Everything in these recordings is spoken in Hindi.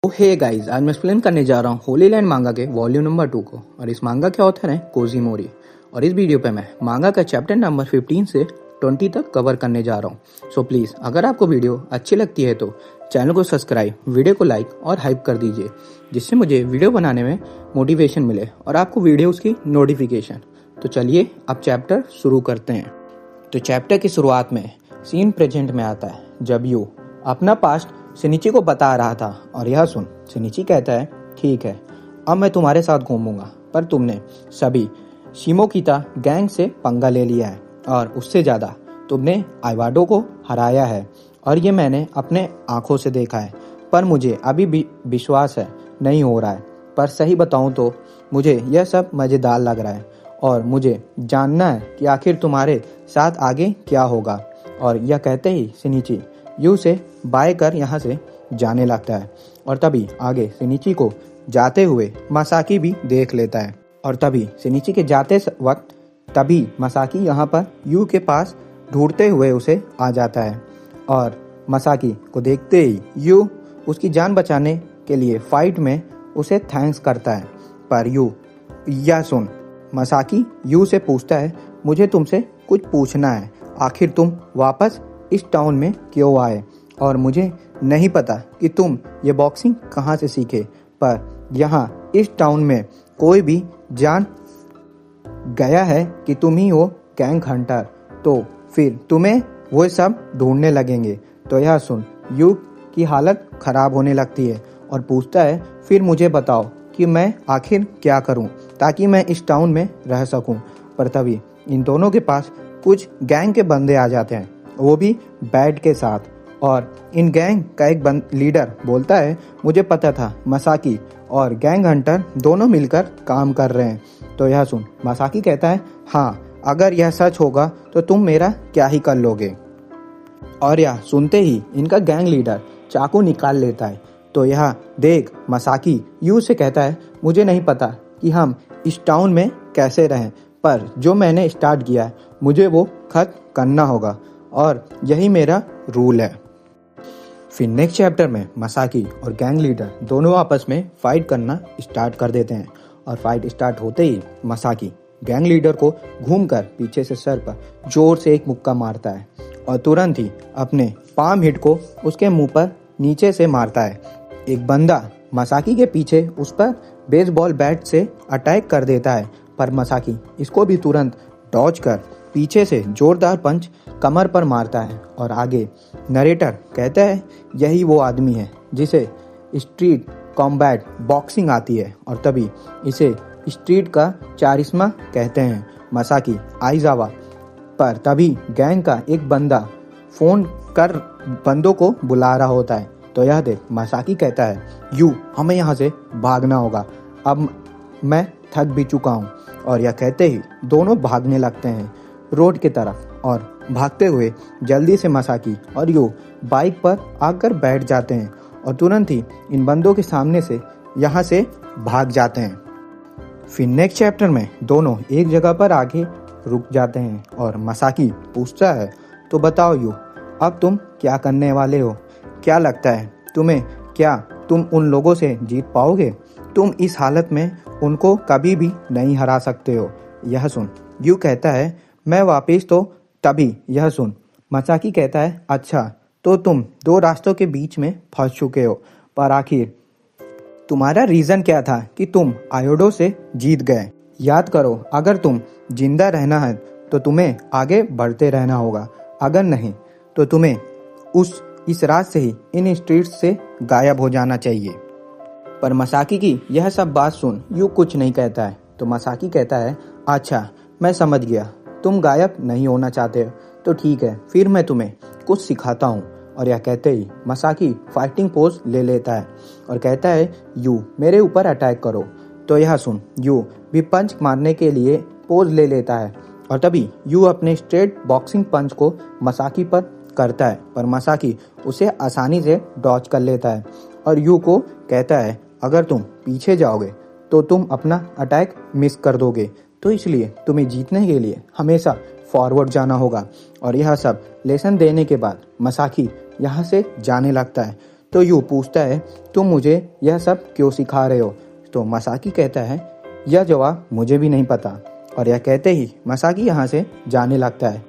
हे गाइस, आज मैं एक्सप्लेन करने जा रहा हूँ होली लैंड मांगा के वॉल्यूम नंबर 2 को। और इस मांगा के ऑथर हैं कोजी मोरी। और इस वीडियो पे मैं मांगा का चैप्टर नंबर 15 से 20 तक कवर करने जा रहा हूँ। सो प्लीज़ अगर आपको वीडियो अच्छी लगती है तो चैनल को सब्सक्राइब, वीडियो को लाइक और हाइप कर दीजिए, जिससे मुझे वीडियो बनाने में मोटिवेशन मिले और आपको वीडियोज़ की नोटिफिकेशन। तो चलिए अब चैप्टर शुरू करते हैं। तो चैप्टर की शुरुआत में सीन प्रेजेंट में आता है, जब यू अपना पास्ट शिनिची को बता रहा था। और यह सुन शिनिची कहता है, ठीक है, अब मैं तुम्हारे साथ घूमूंगा, पर तुमने सभी शिमोकिता गैंग से पंगा ले लिया है और उससे ज़्यादा तुमने आइवाडो को हराया है, और ये मैंने अपने आंखों से देखा है। पर मुझे अभी भी विश्वास नहीं हो रहा है। पर सही बताऊं तो मुझे यह सब मज़ेदार लग रहा है और मुझे जानना है कि आखिर तुम्हारे साथ आगे क्या होगा। और यह कहते ही शिनिची यू से बाय कर यहाँ से जाने लगता है। और तभी आगे शिनिची को जाते हुए मासाकी भी देख लेता है। और तभी शिनिची के जाते वक्त तभी मासाकी यहाँ पर यू के पास ढूंढते हुए उसे आ जाता है। और मासाकी को देखते ही यू उसकी जान बचाने के लिए फाइट में उसे थैंक्स करता है। पर यू यह सुन मासाकी यू से पूछता है, मुझे तुमसे कुछ पूछना है, आखिर तुम वापस इस टाउन में क्यों आए? और मुझे नहीं पता कि तुम ये बॉक्सिंग कहाँ से सीखे, पर यहाँ इस टाउन में कोई भी जान गया है कि तुम ही हो गैंग हंटर, तो फिर तुम्हें वो सब ढूंढने लगेंगे। तो यह सुन यू की हालत खराब होने लगती है और पूछता है, फिर मुझे बताओ कि मैं आखिर क्या करूं ताकि मैं इस टाउन में रह सकूं। पर तभी इन दोनों के पास कुछ गैंग के बंदे आ जाते हैं, वो भी बैट के साथ। और इन गैंग का एक लीडर बोलता है, मुझे पता था मासाकी और गैंग हंटर दोनों मिलकर काम कर रहे हैं। तो यह सुन मासाकी कहता है, हाँ, अगर यह सच होगा तो तुम मेरा क्या ही कर लोगे। और यह सुनते ही इनका गैंग लीडर चाकू निकाल लेता है। तो यह देख मासाकी यू से कहता है, मुझे नहीं पता कि हम इस टाउन में कैसे रहें, पर जो मैंने स्टार्ट किया है मुझे वो खत्म करना होगा और यही मेरा रूल है। फिर नेक्स्ट चैप्टर में मासाकी और गैंग लीडर दोनों आपस में फाइट करना स्टार्ट कर देते हैं। और फाइट स्टार्ट होते ही मासाकी गैंग लीडर को घूमकर पीछे से सर पर जोर से एक मुक्का मारता है और तुरंत ही अपने पाम हिट को उसके मुंह पर नीचे से मारता है। एक बंदा मासाकी के पीछे उस पर बेसबॉल बैट से अटैक कर देता है, पर मासाकी इसको भी तुरंत डॉज कर पीछे से जोरदार पंच कमर पर मारता है। और आगे नरेटर कहता है, यही वो आदमी है जिसे स्ट्रीट कॉम्बैट बॉक्सिंग आती है, और तभी इसे स्ट्रीट का चारिस्मा कहते हैं, मासाकी आइजावा। पर तभी गैंग का एक बंदा फोन कर बंदों को बुला रहा होता है। तो यह देख मासाकी कहता है, यू हमें यहाँ से भागना होगा, अब मैं थक भी चुका हूँ। और यह कहते ही दोनों भागने लगते हैं रोड की तरफ। और भागते हुए जल्दी से मासाकी और यू बाइक पर आकर बैठ जाते हैं और तुरंत ही इन बंदों के सामने से यहाँ से भाग जाते हैं। फिर नेक्स्ट चैप्टर में दोनों एक जगह पर आके रुक जाते हैं और मासाकी पूछता है, तो बताओ यू, अब तुम क्या करने वाले हो? क्या लगता है तुम्हें, क्या तुम उन लोगों से जीत पाओगे? तुम इस हालत में उनको कभी भी नहीं हरा सकते हो। यह सुन यू कहता है, मैं वापिस। तो तभी यह सुन मासाकी कहता है, अच्छा, तो तुम दो रास्तों के बीच में फंस चुके हो, पर आखिर तुम्हारा रीज़न क्या था कि तुम आयोडो से जीत गए? याद करो, अगर तुम जिंदा रहना है तो तुम्हें आगे बढ़ते रहना होगा, अगर नहीं तो तुम्हें इस रात से ही इन स्ट्रीट्स से गायब हो जाना चाहिए। पर मासाकी की यह सब बात सुन यू कुछ नहीं कहता है। तो मासाकी कहता है, अच्छा, मैं समझ गया, तुम गायब नहीं होना चाहते हो, तो ठीक है, फिर मैं तुम्हें कुछ सिखाता हूँ। और यह कहते ही मासाकी फाइटिंग पोज ले लेता है और कहता है, यू मेरे ऊपर अटैक करो। तो यह सुन यू भी पंच मारने के लिए पोज ले लेता है। और तभी यू अपने स्ट्रेट बॉक्सिंग पंच को मासाकी पर करता है, पर मासाकी उसे आसानी से डॉज कर लेता है और यू को कहता है, अगर तुम पीछे जाओगे तो तुम अपना अटैक मिस कर दोगे, तो इसलिए तुम्हें जीतने के लिए हमेशा फॉरवर्ड जाना होगा। और यह सब लेसन देने के बाद मासाकी यहाँ से जाने लगता है। तो यू पूछता है तुम मुझे यह सब क्यों सिखा रहे हो। तो मसाकी कहता है यह जवाब मुझे भी नहीं पता। और यह कहते ही मसाकी यहाँ से जाने लगता है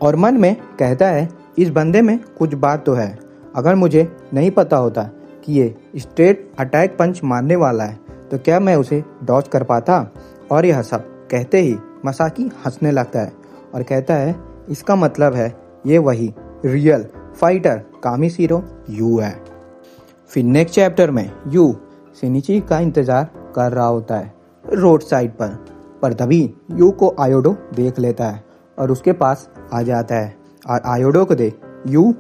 और मन में कहता है इस बंदे में कुछ बात तो है। अगर मुझे नहीं पता होता कि ये स्ट्रेट अटैक पंच मारने वाला है तो क्या मैं उसे डॉज कर पाता। और यह सब कहते ही मसाकी हंसने लगता है और कहता है इसका मतलब है ये वही रियल फाइटर कामिशिरो यू है। फिर नेक्स्ट चैप्टर में यू शिनिची का इंतजार कर रहा होता है रोड साइड पर तभी यू को आयोडो देख लेता है और उसके पास आ जाता है और आयोडो को देख यू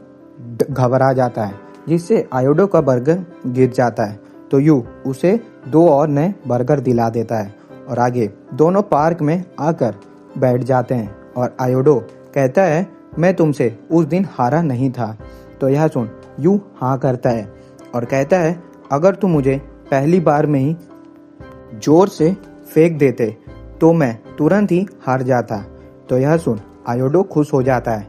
घबरा जाता है जिससे आयोडो का बर्गर गिर जाता है। तो यू उसे 2 और नए बर्गर दिला देता है और आगे दोनों पार्क में आकर बैठ जाते हैं और आयोडो कहता है मैं तुमसे उस दिन हारा नहीं था। तो यह सुन यू हाँ करता है और कहता है अगर तुम मुझे पहली बार में ही जोर से फेंक देते तो मैं तुरंत ही हार जाता। तो यह सुन आयोडो खुश हो जाता है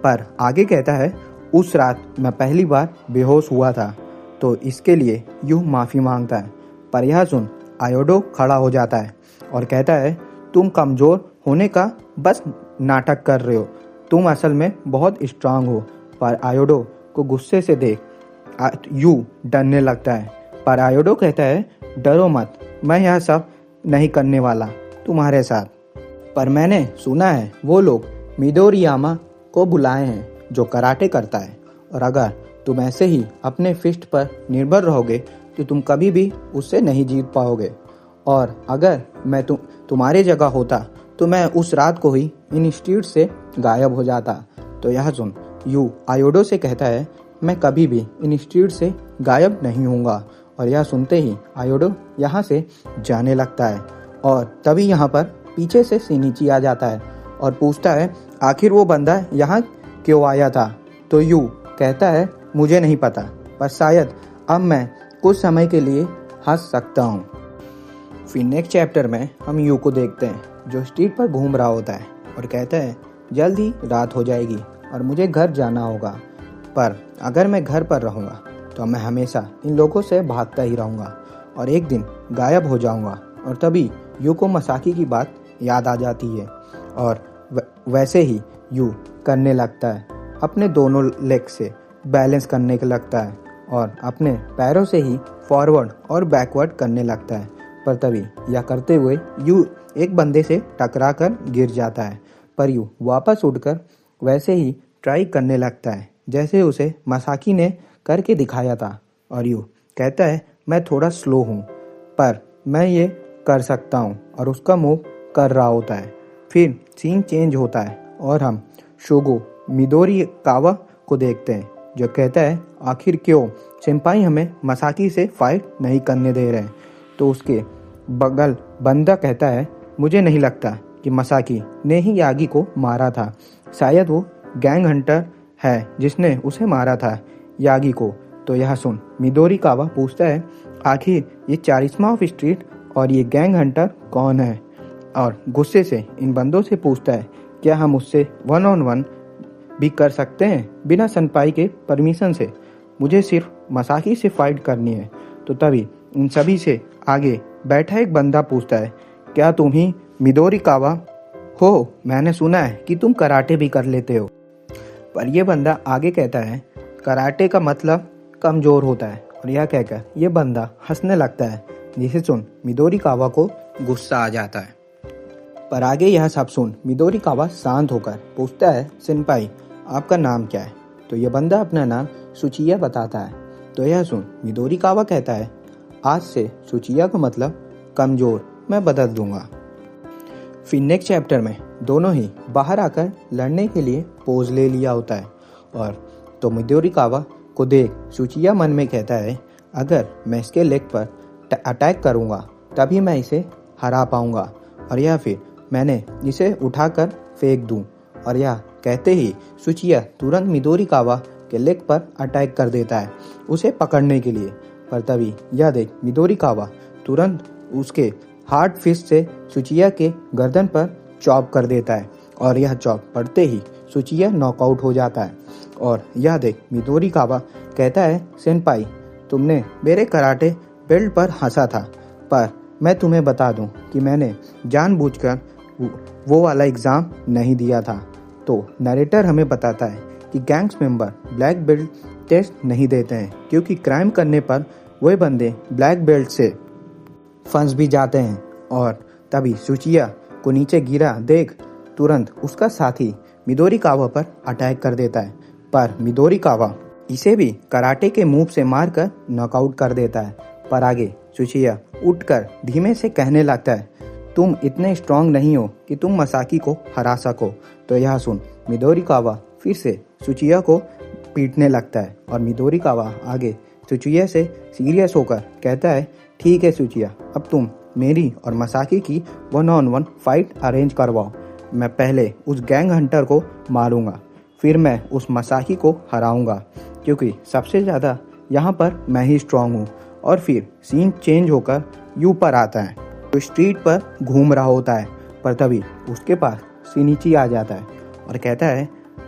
पर आगे कहता है उस रात मैं पहली बार बेहोश हुआ था तो इसके लिए यू माफ़ी मांगता है। पर यह सुन आयोडो खड़ा हो जाता है और कहता है तुम कमज़ोर होने का बस नाटक कर रहे हो, तुम असल में बहुत स्ट्रांग हो। पर आयोडो को गुस्से से देख यू डरने लगता है पर आयोडो कहता है डरो मत, मैं यह सब नहीं करने वाला तुम्हारे साथ। पर मैंने सुना है वो लोग मिडोरियामा को बुलाए हैं जो कराटे करता है और अगर तुम ऐसे ही अपने फिस्ट पर निर्भर रहोगे तो तुम कभी भी उससे नहीं जीत पाओगे। और अगर मैं तुम्हारी जगह होता तो मैं उस रात को ही इंस्टीट्यूट से गायब हो जाता। तो यह सुन यू आयोडो से कहता है मैं कभी भी इंस्टीट्यूट से गायब नहीं होऊंगा। और यह सुनते ही आयोडो यहाँ से जाने लगता है और तभी यहाँ पर पीछे से शिनिची आ जाता है और पूछता है आखिर वो बंदा यहाँ क्यों आया था। तो यू कहता है मुझे नहीं पता पर शायद अब मैं कुछ समय के लिए हंस सकता हूँ। फिर नेक्स्ट चैप्टर में हम यू को देखते हैं जो स्ट्रीट पर घूम रहा होता है और कहता है जल्द ही रात हो जाएगी और मुझे घर जाना होगा, पर अगर मैं घर पर रहूँगा तो मैं हमेशा इन लोगों से भागता ही रहूँगा और एक दिन गायब हो जाऊँगा। और तभी यू को मसाकी की बात याद आ जाती है और वैसे ही यू करने लगता है, अपने दोनों लेग से बैलेंस करने के लगता है और अपने पैरों से ही फॉरवर्ड और बैकवर्ड करने लगता है। पर तभी यह करते हुए यू एक बंदे से टकरा कर गिर जाता है पर यू वापस उठकर वैसे ही ट्राई करने लगता है जैसे उसे मसाकी ने करके दिखाया था। और यू कहता है मैं थोड़ा स्लो हूँ पर मैं ये कर सकता हूँ और उसका मूव कर रहा होता है। फिर सीन चेंज होता है और हम शोगो मिडोरिकावा को देखते हैं जो कहता है आखिर क्यों सेंपाई हमें मसाकी से फाइट नहीं करने दे रहे हैं। तो उसके बगल बंदा कहता है मुझे नहीं लगता कि मसाकी ने ही यागी को मारा था, शायद वो गैंग हंटर है जिसने उसे मारा था यागी को। तो यह सुन मिडोरिकावा पूछता है आखिर ये चारिस्मा ऑफ स्ट्रीट और ये गैंग हंटर कौन है और गुस्से से इन बंदों से पूछता है क्या हम उससे 1-on-1 भी कर सकते हैं बिना सनपाई के परमिशन से, मुझे सिर्फ मसाकी से फाइट करनी है। तो तभी इन सभी से आगे बैठा एक बंदा पूछता है क्या तुम ही मिडोरिकावा हो, मैंने सुना है कि तुम कराटे भी कर लेते हो। पर यह बंदा आगे कहता है कराटे का मतलब कमज़ोर होता है और यह कहकर यह बंदा हंसने लगता है जिसे सुन मिडोरिकावा को गुस्सा आ जाता है। पर आगे यह सब सुन मिडोरिकावा शांत होकर पूछता है सेंपाई आपका नाम क्या है। तो यह बंदा अपना नाम सुचिया बताता है। तो यह सुन मिडोरिकावा कहता है आज से सुचिया का मतलब कमज़ोर मैं बदल दूंगा। फिर नेक्स्ट चैप्टर में दोनों ही बाहर आकर लड़ने के लिए पोज ले लिया होता है और तो मिडोरिकावा को देख सुचिया मन में कहता है अगर मैं इसके लेग पर अटैक करूंगा तभी मैं इसे हरा पाऊंगा और या फिर मैंने इसे उठाकर फेंक दूं। और यह कहते ही सुचिया तुरंत मिडोरिकावा के लेग पर अटैक कर देता है उसे पकड़ने के लिए। पर तभी यह देख मिडोरिकावा तुरंत उसके हार्ड फिस्ट से सुचिया के गर्दन पर चॉप कर देता है और यह चॉप पड़ते ही सुचिया नॉकआउट हो जाता है। और यह देख मिडोरिकावा कहता है, सेनपाई, तुमने मेरे कराटे बेल्ट पर हंसा था, पर मैं तुम्हें बता दूं कि मैंने जानबूझकर वो वाला एग्ज़ाम नहीं दिया था। तो नरेटर हमें बताता है कि gangs member black belt test नहीं देते हैं क्योंकि क्राइम करने पर वह बंदे ब्लैक बेल्ट से फंस भी जाते हैं। और तभी सुचिया को नीचे गिरा देख तुरंत उसका साथी मिदोरी कावा पर अटैक कर देता है, पर मिदोरी कावा इसे भी कराटे के मूव से मारकर नॉकआउट कर देता है। पर आगे सुचिया उठकर धीमे से कहने लगता है, तुम इतने स्ट्रांग नहीं हो कि तुम मसाकी को हरा सको। तो यह सुन मिदोरी कावा फिर से सुचिया को पीटने लगता है और मिदोरी कावा आगे सुचिया से सीरियस होकर कहता है, ठीक है सुचिया, अब तुम मेरी और मसाकी की 1-on-1 फाइट अरेंज करवाओ। मैं पहले उस गैंग हंटर को मारूंगा, फिर मैं उस मसाकी को हराऊंगा क्योंकि सबसे ज़्यादा यहाँ पर मैं ही स्ट्रांग हूँ। और फिर सीन चेंज होकर यू पर आता है, तो स्ट्रीट पर घूम रहा होता है, पर तभी उसके पास सिनिची आ जाता है और कहता है,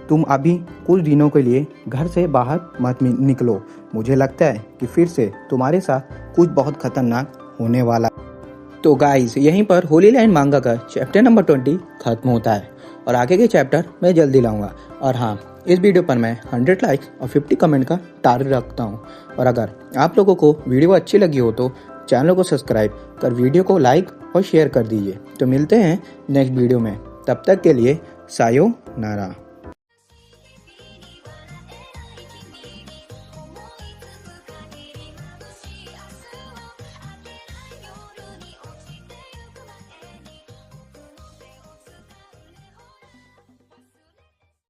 तुम अभी कुछ दिनों के लिए घर से बाहर मत निकलो, मुझे लगता है कि फिर से तुम्हारे साथ कुछ बहुत खतरनाक होने वाला। तो गाइस यहीं पर होली लैंड मांगा का चैप्टर नंबर 20 खत्म होता है और आगे के चैप्टर मैं जल्दी लाऊंगा। और हाँ, इस वीडियो पर मैं 100 लाइक्स और 50 कमेंट का टारगेट रखता हूँ। और अगर आप लोगों को वीडियो अच्छी लगी हो तो चैनल को सब्सक्राइब कर वीडियो को लाइक और शेयर कर दीजिए। तो मिलते हैं नेक्स्ट वीडियो में, तब तक के लिए सायोनारा।